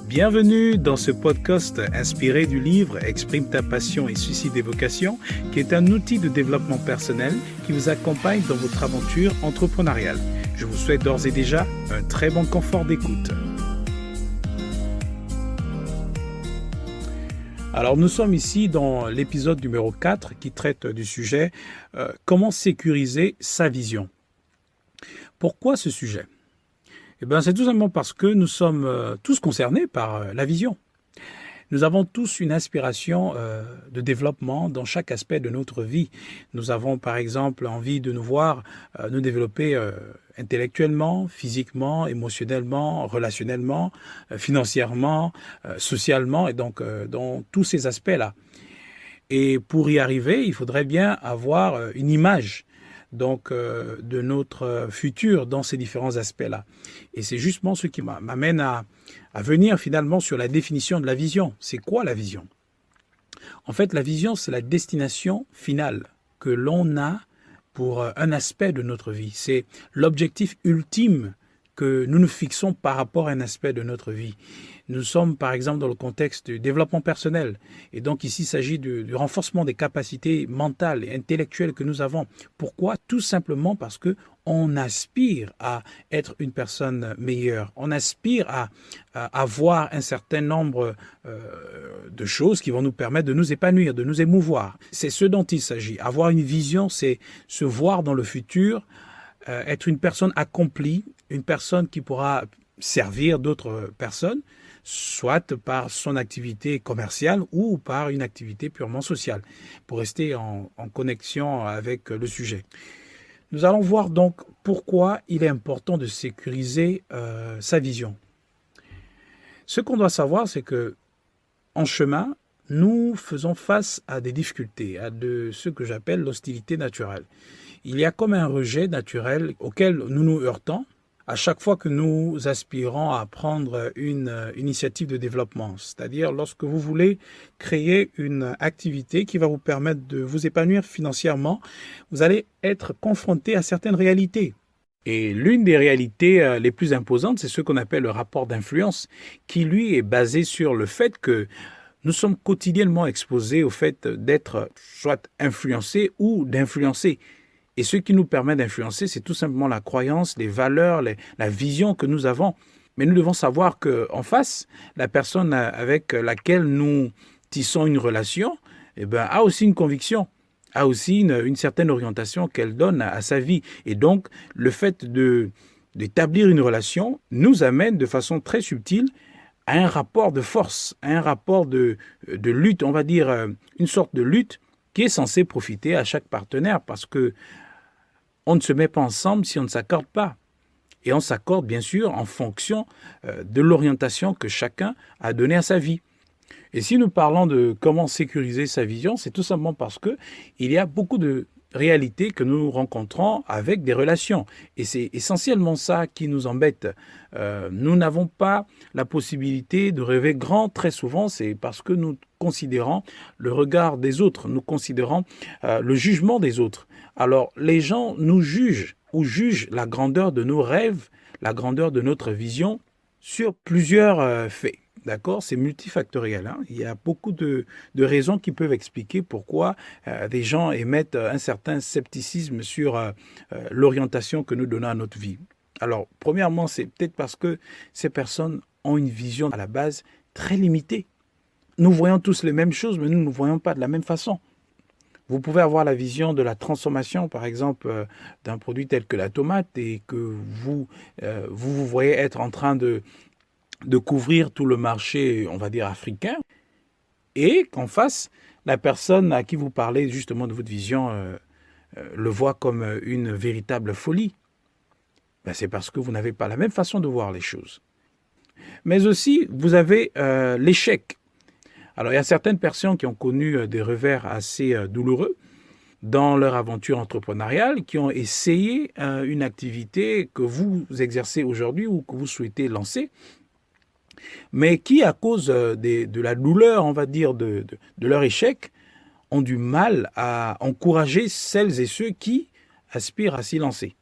Bienvenue dans ce podcast inspiré du livre Exprime ta passion et suscite des vocations, qui est un outil de développement personnel qui vous accompagne dans votre aventure entrepreneuriale. Je vous souhaite d'ores et déjà un très bon confort d'écoute. Alors nous sommes ici dans l'épisode numéro 4 qui traite du sujet comment sécuriser sa vision. Pourquoi ce sujet ? C'est tout simplement parce que nous sommes tous concernés par la vision. Nous avons tous une aspiration de développement dans chaque aspect de notre vie. Nous avons par exemple envie de nous voir nous développer intellectuellement, physiquement, émotionnellement, relationnellement, financièrement, socialement, et donc dans tous ces aspects-là. Et pour y arriver, il faudrait bien avoir une image de notre futur dans ces différents aspects-là. Et c'est justement ce qui m'amène à venir finalement sur la définition de la vision. C'est quoi la vision ? En fait, la vision, c'est la destination finale que l'on a pour un aspect de notre vie. C'est l'objectif ultime que nous nous fixons par rapport à un aspect de notre vie. Nous sommes par exemple dans le contexte du développement personnel. Et donc ici, il s'agit du renforcement des capacités mentales et intellectuelles que nous avons. Pourquoi ? Tout simplement parce que on aspire à être une personne meilleure. On aspire à avoir un certain nombre de choses qui vont nous permettre de nous épanouir, de nous émouvoir. C'est ce dont il s'agit. Avoir une vision, c'est se voir dans le futur, être une personne accomplie, une personne qui pourra servir d'autres personnes, soit par son activité commerciale ou par une activité purement sociale, pour rester en connexion avec le sujet. Nous allons voir donc pourquoi il est important de sécuriser sa vision. Ce qu'on doit savoir, c'est que en chemin, nous faisons face à des difficultés, à de ce que j'appelle l'hostilité naturelle. Il y a comme un rejet naturel auquel nous nous heurtons à chaque fois que nous aspirons à prendre une initiative de développement. C'est-à-dire lorsque vous voulez créer une activité qui va vous permettre de vous épanouir financièrement, vous allez être confronté à certaines réalités. Et l'une des réalités les plus imposantes, c'est ce qu'on appelle le rapport d'influence, qui lui est basé sur le fait que nous sommes quotidiennement exposés au fait d'être soit influencés ou d'influencer. Et ce qui nous permet d'influencer, c'est tout simplement la croyance, les valeurs, la vision que nous avons. Mais nous devons savoir qu'en face, la personne avec laquelle nous tissons une relation a aussi une conviction, a aussi une certaine orientation qu'elle donne à sa vie. Et donc, le fait d'établir une relation nous amène de façon très subtile à un rapport de force, à un rapport de lutte, on va dire une sorte de lutte qui est censée profiter à chaque partenaire parce que on ne se met pas ensemble si on ne s'accorde pas. Et on s'accorde bien sûr en fonction de l'orientation que chacun a donnée à sa vie. Et si nous parlons de comment sécuriser sa vision, c'est tout simplement parce qu'il y a beaucoup de réalités que nous rencontrons avec des relations. Et c'est essentiellement ça qui nous embête. Nous n'avons pas la possibilité de rêver grand très souvent, c'est parce que nous considérons le regard des autres, nous considérons le jugement des autres. Alors les gens nous jugent ou jugent la grandeur de nos rêves, la grandeur de notre vision sur plusieurs faits. D'accord, c'est multifactoriel. Il y a beaucoup de raisons qui peuvent expliquer pourquoi des gens émettent un certain scepticisme sur l'orientation que nous donnons à notre vie. Alors, premièrement, c'est peut-être parce que ces personnes ont une vision à la base très limitée. Nous voyons tous les mêmes choses, mais nous ne voyons pas de la même façon. Vous pouvez avoir la vision de la transformation, par exemple, d'un produit tel que la tomate et que vous voyez être en train de couvrir tout le marché, on va dire, africain, et qu'en face, la personne à qui vous parlez justement de votre vision le voit comme une véritable folie. C'est parce que vous n'avez pas la même façon de voir les choses. Mais aussi, vous avez l'échec. Alors, il y a certaines personnes qui ont connu des revers assez douloureux dans leur aventure entrepreneuriale, qui ont essayé une activité que vous exercez aujourd'hui ou que vous souhaitez lancer, mais qui, à cause de la douleur, on va dire, de leur échec, ont du mal à encourager celles et ceux qui aspirent à s'y lancer.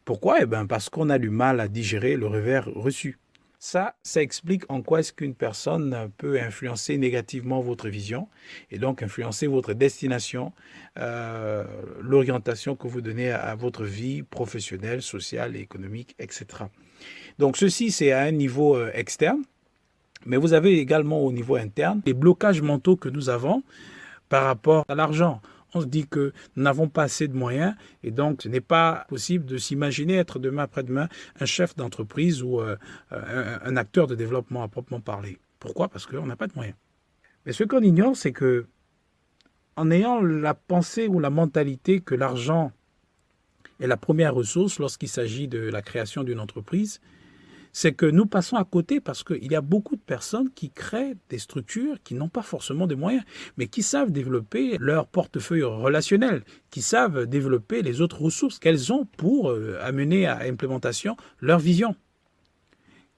Pourquoi ? Parce qu'on a du mal à digérer le revers reçu. Ça explique en quoi est-ce qu'une personne peut influencer négativement votre vision et donc influencer votre destination, l'orientation que vous donnez à votre vie professionnelle, sociale, économique, etc. Donc ceci, c'est à un niveau externe, mais vous avez également au niveau interne les blocages mentaux que nous avons par rapport à l'argent. On se dit que nous n'avons pas assez de moyens et donc ce n'est pas possible de s'imaginer être demain après-demain un chef d'entreprise ou un acteur de développement à proprement parler. Pourquoi? Parce qu'on n'a pas de moyens. Mais ce qu'on ignore, c'est que en ayant la pensée ou la mentalité que l'argent est la première ressource lorsqu'il s'agit de la création d'une entreprise, c'est que nous passons à côté parce qu'il y a beaucoup de personnes qui créent des structures qui n'ont pas forcément de moyens, mais qui savent développer leur portefeuille relationnel, qui savent développer les autres ressources qu'elles ont pour amener à implémentation leur vision.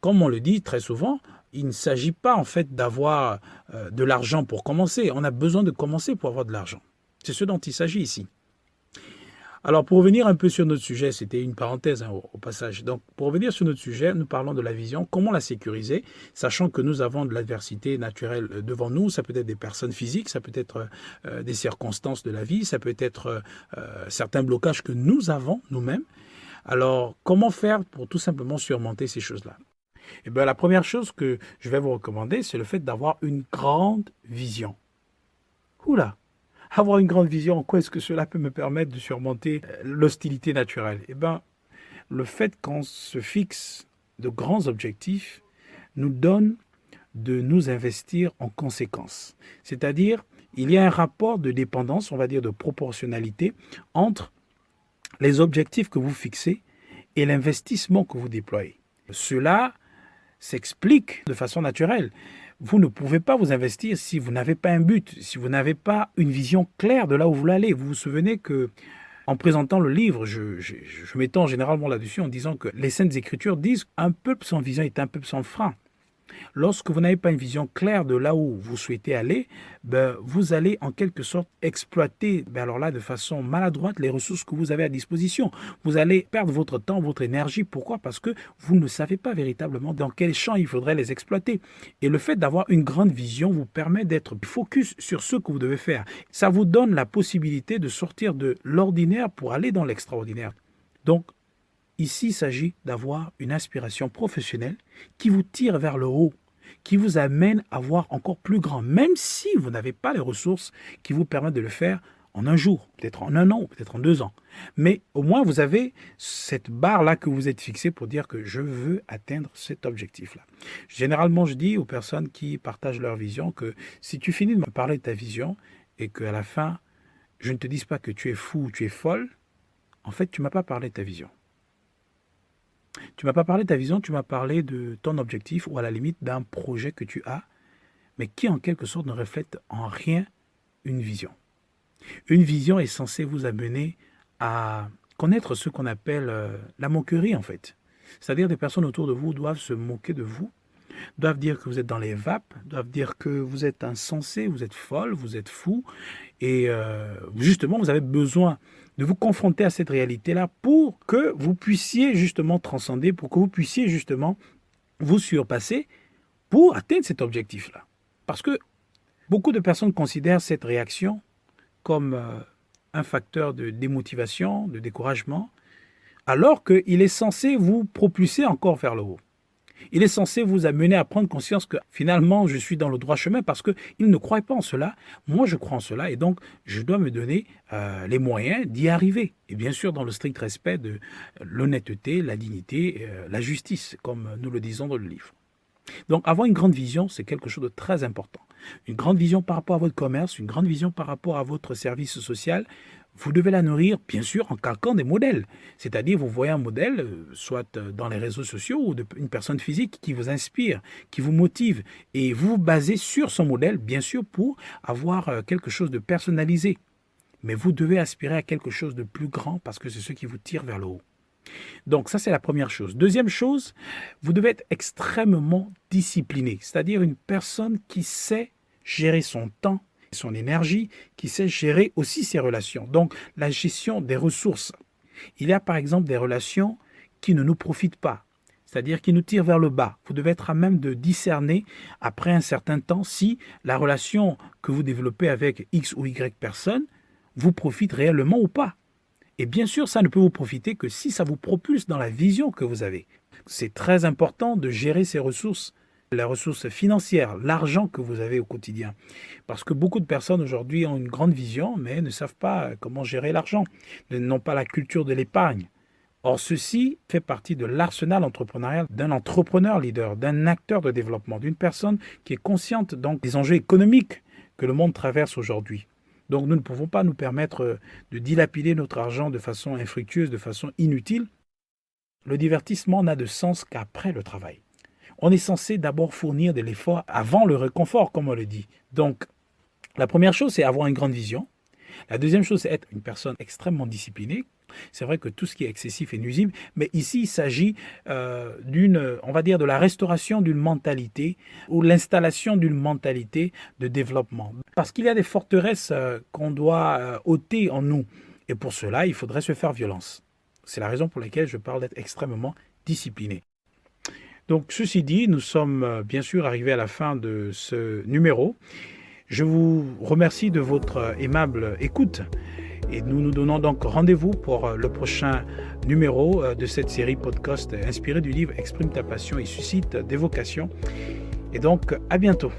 Comme on le dit très souvent, il ne s'agit pas en fait d'avoir de l'argent pour commencer. On a besoin de commencer pour avoir de l'argent. C'est ce dont il s'agit ici. Alors, pour revenir un peu sur notre sujet, c'était une parenthèse au passage. Donc, pour revenir sur notre sujet, nous parlons de la vision, comment la sécuriser, sachant que nous avons de l'adversité naturelle devant nous. Ça peut être des personnes physiques, ça peut être des circonstances de la vie, ça peut être certains blocages que nous avons nous-mêmes. Alors, comment faire pour tout simplement surmonter ces choses-là? Eh bien, la première chose que je vais vous recommander, c'est le fait d'avoir une grande vision. Oula! Avoir une grande vision, en quoi est-ce que cela peut me permettre de surmonter l'hostilité naturelle? Eh bien, le fait qu'on se fixe de grands objectifs nous donne de nous investir en conséquence. C'est-à-dire, il y a un rapport de dépendance, on va dire de proportionnalité, entre les objectifs que vous fixez et l'investissement que vous déployez. Cela s'explique de façon naturelle. Vous ne pouvez pas vous investir si vous n'avez pas un but, si vous n'avez pas une vision claire de là où vous voulez aller. Vous vous souvenez que, en présentant le livre, je m'étends généralement là-dessus en disant que les Saintes Écritures disent « un peuple sans vision est un peuple sans frein ». Lorsque vous n'avez pas une vision claire de là où vous souhaitez aller, vous allez en quelque sorte exploiter alors là, de façon maladroite les ressources que vous avez à disposition. Vous allez perdre votre temps, votre énergie. Pourquoi? Parce que vous ne savez pas véritablement dans quel champ il faudrait les exploiter. Et le fait d'avoir une grande vision vous permet d'être focus sur ce que vous devez faire. Ça vous donne la possibilité de sortir de l'ordinaire pour aller dans l'extraordinaire. Donc, ici, il s'agit d'avoir une aspiration professionnelle qui vous tire vers le haut, qui vous amène à voir encore plus grand, même si vous n'avez pas les ressources qui vous permettent de le faire en un jour, peut-être en un an, ou peut-être en 2 ans. Mais au moins, vous avez cette barre-là que vous êtes fixée pour dire que je veux atteindre cet objectif-là. Généralement, je dis aux personnes qui partagent leur vision que si tu finis de me parler de ta vision et qu'à la fin, je ne te dise pas que tu es fou ou tu es folle, en fait, tu ne m'as pas parlé de ta vision. Tu ne m'as pas parlé de ta vision, tu m'as parlé de ton objectif ou à la limite d'un projet que tu as, mais qui en quelque sorte ne reflète en rien une vision. Une vision est censée vous amener à connaître ce qu'on appelle la moquerie en fait. C'est-à-dire des personnes autour de vous doivent se moquer de vous, doivent dire que vous êtes dans les vapes, doivent dire que vous êtes insensé, vous êtes folle, vous êtes fou. Et justement, vous avez besoin de vous confronter à cette réalité-là pour que vous puissiez justement transcender, pour que vous puissiez justement vous surpasser pour atteindre cet objectif-là. Parce que beaucoup de personnes considèrent cette réaction comme un facteur de démotivation, de découragement, alors qu'il est censé vous propulser encore vers le haut. Il est censé vous amener à prendre conscience que finalement je suis dans le droit chemin parce qu'il ne croit pas en cela, moi je crois en cela et donc je dois me donner les moyens d'y arriver. Et bien sûr dans le strict respect de l'honnêteté, la dignité, la justice, comme nous le disons dans le livre. Donc avoir une grande vision, c'est quelque chose de très important. Une grande vision par rapport à votre commerce, une grande vision par rapport à votre service social. Vous devez la nourrir, bien sûr, en calquant des modèles. C'est-à-dire, vous voyez un modèle, soit dans les réseaux sociaux ou une personne physique qui vous inspire, qui vous motive. Et vous vous basez sur son modèle, bien sûr, pour avoir quelque chose de personnalisé. Mais vous devez aspirer à quelque chose de plus grand parce que c'est ce qui vous tire vers le haut. Donc ça, c'est la première chose. Deuxième chose, vous devez être extrêmement discipliné. C'est-à-dire une personne qui sait gérer son temps, son énergie, qui sait gérer aussi ses relations. Donc, la gestion des ressources. Il y a par exemple des relations qui ne nous profitent pas. c'est-à-dire qui nous tire vers le bas. Vous devez être à même de discerner, après un certain temps, si la relation que vous développez avec X ou Y personne vous profite réellement ou pas. Et bien sûr, ça ne peut vous profiter que si ça vous propulse dans la vision que vous avez. C'est très important de gérer ces ressources, les ressources financières, l'argent que vous avez au quotidien. Parce que beaucoup de personnes aujourd'hui ont une grande vision, mais ne savent pas comment gérer l'argent, n'ont pas la culture de l'épargne. Or, ceci fait partie de l'arsenal entrepreneurial d'un entrepreneur leader, d'un acteur de développement, d'une personne qui est consciente donc des enjeux économiques que le monde traverse aujourd'hui. Donc, nous ne pouvons pas nous permettre de dilapider notre argent de façon infructueuse, de façon inutile. Le divertissement n'a de sens qu'après le travail. On est censé d'abord fournir de l'effort avant le réconfort, comme on le dit. Donc, la première chose, c'est avoir une grande vision. La deuxième chose, c'est être une personne extrêmement disciplinée. C'est vrai que tout ce qui est excessif est nuisible, mais ici, il s'agit on va dire, de la restauration d'une mentalité ou l'installation d'une mentalité de développement. Parce qu'il y a des forteresses qu'on doit ôter en nous. Et pour cela, il faudrait se faire violence. C'est la raison pour laquelle je parle d'être extrêmement discipliné. Donc, ceci dit, nous sommes bien sûr arrivés à la fin de ce numéro. Je vous remercie de votre aimable écoute. Et nous nous donnons donc rendez-vous pour le prochain numéro de cette série podcast inspirée du livre Exprime ta passion et suscite des vocations. Et donc, à bientôt.